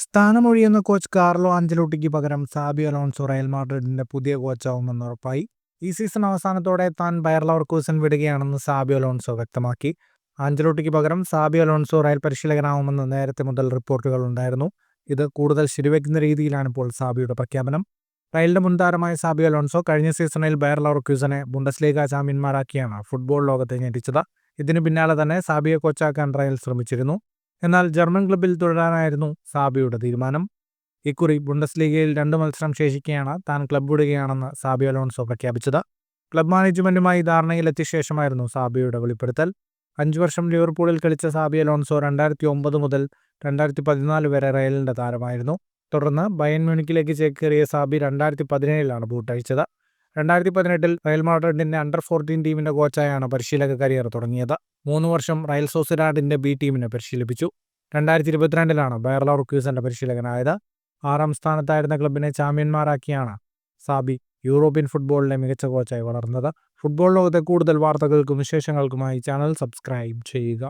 സ്ഥാനമൊഴിയുന്ന coach Carlo ആഞ്ചലോട്ടിക്ക് പകരം Xabi Alonso Real മാഡ്രിഡിന്റെ പുതിയ കോച്ചാവുമെന്ന് ഉറപ്പായി. ഈ സീസൺ അവസാനത്തോടെ താൻ ബയർ ലെവർകൂസൻ വിടുകയാണെന്ന് സാബി അലോൺസോ വ്യക്തമാക്കി. ആഞ്ചലോട്ടിക്ക് പകരം സാബി അലോൺസോ റയൽ പരിശീലകനാവുമെന്ന് നേരത്തെ മുതൽ റിപ്പോർട്ടുകൾ ഉണ്ടായിരുന്നു. ഇത് കൂടുതൽ ശരിവെക്കുന്ന രീതിയിലാണ് ഇപ്പോൾ സാബിയുടെ പ്രഖ്യാപനം. റയലിന്റെ മുൻതാരമായ സാബി അലോൺസോ കഴിഞ്ഞ സീസണിൽ ബയർ ലെവർകൂസനെ ബുണ്ടസ്ലീഗ ചാമ്പ്യന്മാരാക്കിയാണ് ഫുട്ബോൾ ലോകത്തെ ഞെട്ടിച്ചത്. ഇതിനു പിന്നാലെ തന്നെ സാബിയെ കോച്ചാക്കാൻ റയൽ ശ്രമിച്ചിരുന്നു. എന്നാൽ ജർമ്മൻ ക്ലബ്ബിൽ തുടരാനായിരുന്നു സാബിയുടെ തീരുമാനം. ഇക്കുറി ബുണ്ടസ്ലീഗയിൽ 2 മത്സരം ശേഷിക്കെയാണ് താൻ ക്ലബ്ബ് വിടുകയാണെന്ന് സാബി അലോൺസോ പ്രഖ്യാപിച്ചത്. ക്ലബ് മാനേജ്മെന്റുമായി ധാരണയിലെത്തിയ ശേഷമായിരുന്നു സാബിയുടെ വെളിപ്പെടുത്തൽ. 5 വർഷം ലിവർപൂളിൽ കളിച്ച സാബി അലോൺസോ 2009 മുതൽ 2014 വരെ റയലിന്റെ താരമായിരുന്നു. തുടർന്ന് ബയൺ മ്യൂണിക്കിലേക്ക് ചേക്കേറിയ സാബി 2017 ബൂട്ടഴിച്ചത്. 2018 റയൽ മാഡ്രിഡിന്റെ അണ്ടർ 14 ടീമിന്റെ കോച്ചായാണ് പരിശീലക കരിയർ തുടങ്ങിയത്. 3 വർഷം റയൽ സൊസിഡാഡിന്റെ ബി ടീമിനെ പരിശീലിപ്പിച്ചു. 2022 ബയർ ലെവർകൂസന്റെ പരിശീലകനായത്. 6ാം സ്ഥാനത്തായിരുന്ന ക്ലബിനെ ചാമ്പ്യന്മാരാക്കിയാണ് സാബി യൂറോപ്യൻ ഫുട്ബോളിലെ മികച്ച കോച്ചായി വളർന്നത്. ഫുട്ബോൾ ലോകത്തെ കൂടുതൽ വാർത്തകൾക്കും വിശേഷങ്ങൾക്കുമായി ചാനൽ സബ്സ്ക്രൈബ് ചെയ്യുക.